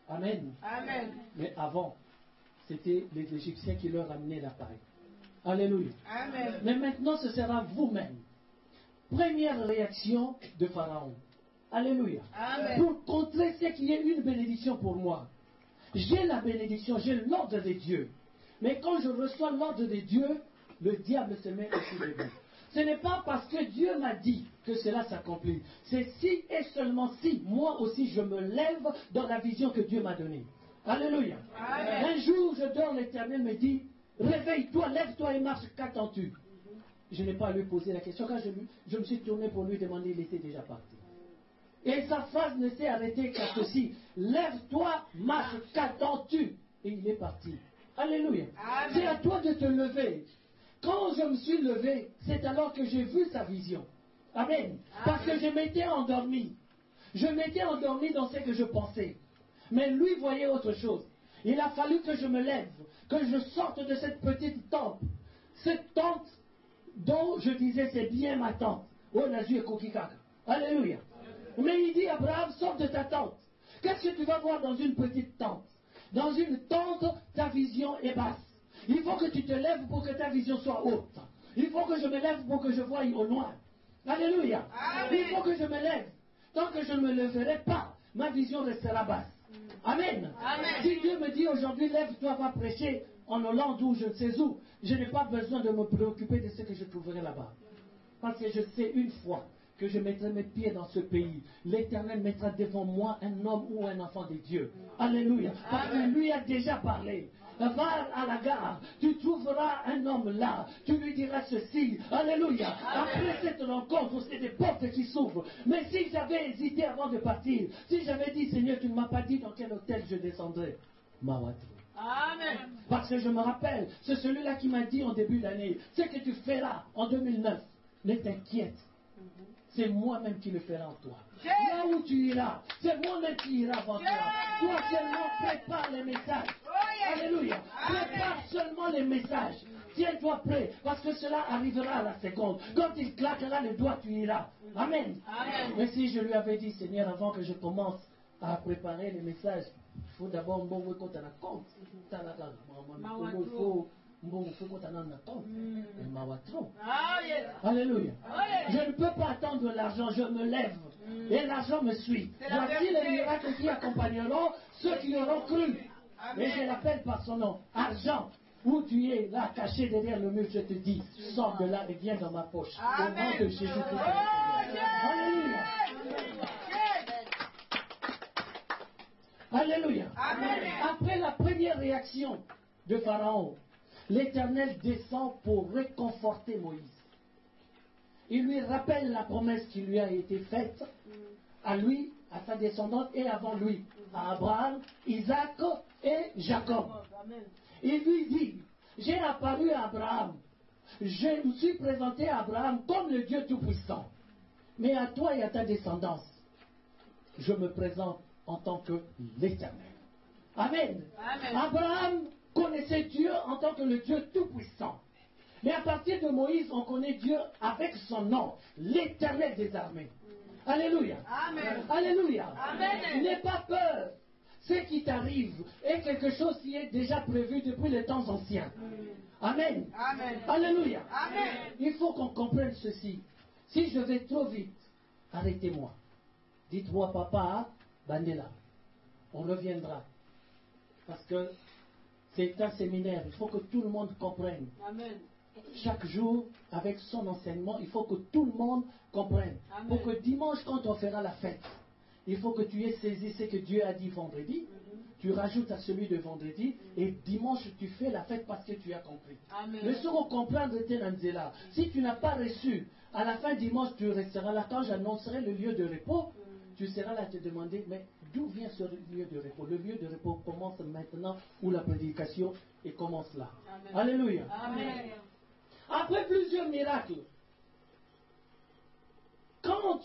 Amen. Amen. Mais avant, c'était les Égyptiens qui leur amenaient la paille. Alléluia. Amen. Mais maintenant, ce sera vous-même. Première réaction de Pharaon. Alléluia. Amen. Pour contrer ce qui est une bénédiction pour moi. J'ai la bénédiction, j'ai l'ordre de Dieu. Mais quand je reçois l'ordre de Dieu, le diable se met au-dessus de vous. Ce n'est pas parce que Dieu m'a dit que cela s'accomplit. C'est si et seulement si, moi aussi, je me lève dans la vision que Dieu m'a donnée. Alléluia. Amen. Un jour, je dors, l'Éternel me dit, réveille-toi, lève-toi et marche, qu'attends-tu? Je n'ai pas à lui poser la question. Quand je me suis tourné pour lui demander, il était déjà parti. Et sa phrase ne s'est arrêtée qu'à ceci. Lève-toi, marche, qu'attends-tu? Et il est parti. Alléluia. Amen. C'est à toi de te lever. Quand je me suis levé, c'est alors que j'ai vu sa vision. Amen. Parce que je m'étais endormi. Je m'étais endormi dans ce que je pensais. Mais lui voyait autre chose. Il a fallu que je me lève, que je sorte de cette petite tente. Cette tente dont je disais c'est bien ma tente. Oh, Nazu et Kokikaka. Alléluia. Mais il dit, Abraham, sors de ta tente. Qu'est-ce que tu vas voir dans une petite tente? Dans une tente, ta vision est basse. Il faut que tu te lèves pour que ta vision soit haute. Il faut que je me lève pour que je voie au loin. Alléluia. Amen. Il faut que je me lève. Tant que je ne me leverai pas, ma vision restera basse. Amen. Amen. Si Dieu me dit aujourd'hui, lève-toi, va prêcher en Hollande ou je ne sais où, je n'ai pas besoin de me préoccuper de ce que je trouverai là-bas. Parce que je sais une fois que je mettrai mes pieds dans ce pays, l'Éternel mettra devant moi un homme ou un enfant de Dieu. Alléluia. Parce que lui a déjà parlé. Va à la gare, tu trouveras un homme là, tu lui diras ceci. Alléluia. Après cette rencontre, c'est des portes qui s'ouvrent. Mais si j'avais hésité avant de partir, si j'avais dit, Seigneur, tu ne m'as pas dit dans quel hôtel je descendrai, Mawatro. Amen. Parce que je me rappelle, c'est celui-là qui m'a dit en début d'année, ce que tu feras en 2009, ne t'inquiète. C'est moi-même qui le ferai en toi. Là où tu iras, c'est moi-même qui ira avant toi. Toi seulement prépare les messages. Alléluia. Prépare seulement les messages. Tiens-toi prêt, parce que cela arrivera à la seconde. Quand il claquera les doigts, tu iras. Amen. Amen. Mais si je lui avais dit, Seigneur, avant que je commence à préparer les messages, il faut d'abord me voir quand on a compte. Ah, yes. Alléluia. Ah, yes. Je ne peux pas attendre l'argent, je me lève. Et l'argent me suit. C'est la Voici les vérité. miracles qui accompagneront ceux qui auront cru. Amen. Et je l'appelle par son nom. Argent, où tu es là, caché derrière le mur, je te dis, sors de là et viens dans ma poche. Au nom Amen. de Jésus-Christ. Oh, yes. Alléluia. Alléluia. Amen. Après la première réaction de Pharaon, l'Éternel descend pour réconforter Moïse. Il lui rappelle la promesse qui lui a été faite à lui, à sa descendance et avant lui, à Abraham, Isaac et Jacob. Il lui dit, j'ai apparu à Abraham, je me suis présenté à Abraham comme le Dieu Tout-Puissant. Mais à toi et à ta descendance, je me présente en tant que l'Éternel. Amen. Amen. Abraham connaissait Dieu en tant que le Dieu Tout-Puissant. Mais à partir de Moïse, on connaît Dieu avec son nom, l'Éternel des armées. Alléluia. Amen. Alléluia. Amen. N'aie pas peur. Ce qui t'arrive est quelque chose qui est déjà prévu depuis les temps anciens. Amen. Amen. Alléluia. Amen. Il faut qu'on comprenne ceci. Si je vais trop vite, arrêtez-moi. Dites-moi, papa, Bandela. On reviendra. Parce que c'est un séminaire. Il faut que tout le monde comprenne. Amen. Chaque jour, avec son enseignement, il faut que tout le monde comprenne. Amen. Pour que dimanche, quand on fera la fête, il faut que tu aies saisi ce que Dieu a dit vendredi. Tu rajoutes à celui de vendredi. Et dimanche, tu fais la fête parce que tu as compris. Amen. Le second comprendre était là. Si tu n'as pas reçu, à la fin dimanche, tu resteras là. Quand j'annoncerai le lieu de repos, tu seras là à te demander, mais d'où vient ce lieu de repos? Le lieu de repos commence maintenant où la prédication et commence là. Amen. Alléluia. Amen. Après plusieurs miracles, quand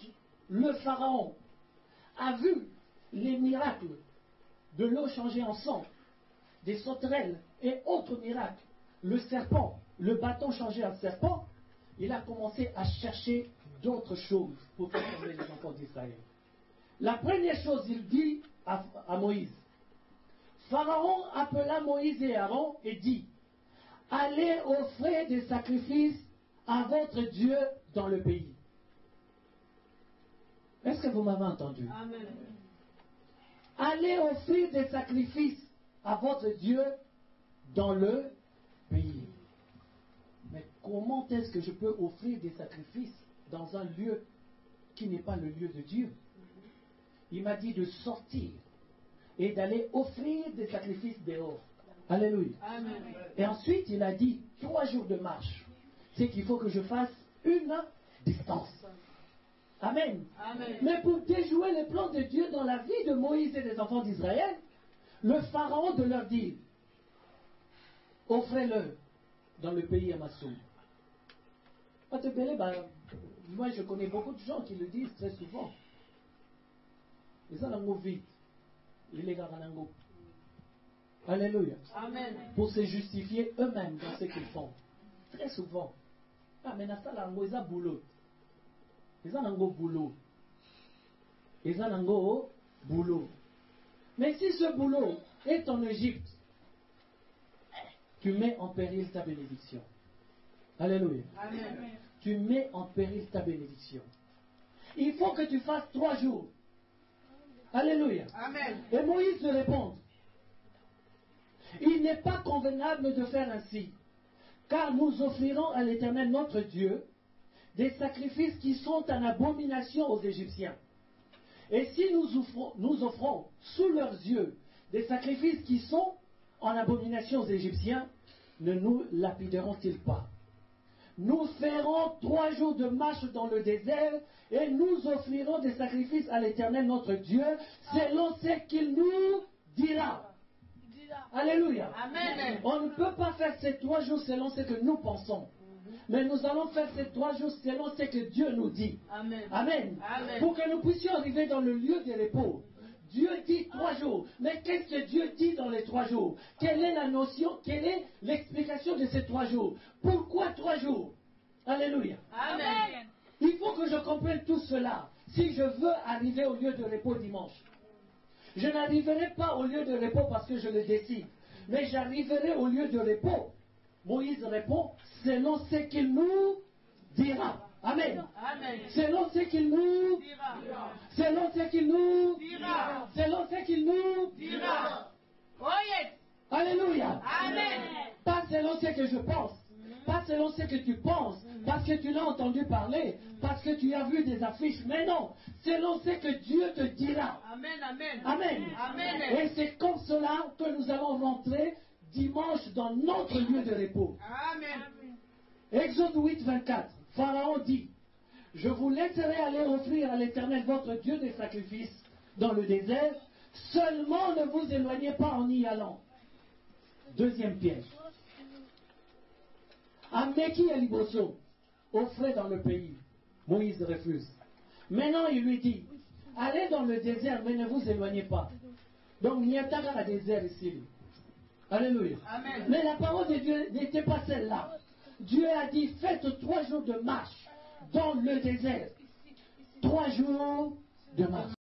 le pharaon a vu les miracles de l'eau changée en sang, des sauterelles et autres miracles, le serpent, le bâton changé en serpent, il a commencé à chercher d'autres choses pour faire tomber les enfants d'Israël. La première chose, il dit à Moïse, Pharaon appela Moïse et Aaron et dit, allez offrir des sacrifices à votre Dieu dans le pays. Est-ce que vous m'avez entendu? Amen. Allez offrir des sacrifices à votre Dieu dans le pays. Mais comment est-ce que je peux offrir des sacrifices dans un lieu qui n'est pas le lieu de Dieu? Il m'a dit de sortir et d'aller offrir des sacrifices dehors. Alléluia. Amen. Et ensuite, il a dit 3 jours de marche. C'est qu'il faut que je fasse une distance. Amen. Amen. Mais pour déjouer les plans de Dieu dans la vie de Moïse et des enfants d'Israël, le Pharaon de leur dire, offrez-le dans le pays Amassoum. Moi, je connais beaucoup de gens qui le disent très souvent. Ils ont vite. Alléluia. Amen. Pour se justifier eux-mêmes dans ce qu'ils font. Très souvent. Ah, mais ça, là, ils ont boulot. Ils ont un boulot. Ils ont un boulot. Mais si ce boulot est en Égypte, tu mets en péril ta bénédiction. Alléluia. Amen. Tu mets en péril ta bénédiction. Il faut que tu fasses 3 jours. Alléluia. Amen. Et Moïse lui répond, il n'est pas convenable de faire ainsi, car nous offrirons à l'Éternel notre Dieu des sacrifices qui sont en abomination aux Égyptiens. Et si nous offrons sous leurs yeux des sacrifices qui sont en abomination aux Égyptiens, ne nous lapideront-ils pas? Nous ferons 3 jours de marche dans le désert et nous offrirons des sacrifices à l'Éternel notre Dieu selon ce qu'il nous dira. Alléluia. Amen. On ne peut pas faire ces 3 jours selon ce que nous pensons. Mais nous allons faire ces 3 jours selon ce que Dieu nous dit. Amen. Amen. Amen. Pour que nous puissions arriver dans le lieu de repos. Dieu dit 3 jours. Mais qu'est-ce que Dieu dit dans les 3 jours? Quelle est la notion? Quelle est l'explication de ces 3 jours? Pourquoi 3 jours? Alléluia. Amen. Il faut que je comprenne tout cela si je veux arriver au lieu de repos dimanche. Je n'arriverai pas au lieu de repos parce que je le décide. Mais j'arriverai au lieu de repos. Moïse répond, selon ce qu'il nous dira. Amen. Amen. Selon ce qu'il nous Dira. Selon ce qu'il nous Dira. Selon ce qu'il nous Dira. Oh yes. Alléluia. Amen. Pas selon ce que je pense. Pas selon ce que tu penses. Parce que tu l'as entendu parler. Parce que tu as vu des affiches. Mais non. Selon ce que Dieu te dira. Amen. Amen. Amen. Amen. Et c'est comme cela que nous allons rentrer dimanche dans notre lieu de repos. Amen. Exode 8, 24. Pharaon dit, je vous laisserai aller offrir à l'Éternel votre Dieu des sacrifices dans le désert. Seulement ne vous éloignez pas en y allant. Deuxième piège. Ameki et Liboso offraient dans le pays. Moïse refuse. Maintenant il lui dit, allez dans le désert mais ne vous éloignez pas. Donc il n'y a pas de désert ici. Alléluia. Amen. Mais la parole de Dieu n'était pas celle-là. Dieu a dit, faites 3 jours de marche dans le désert. 3 jours de marche.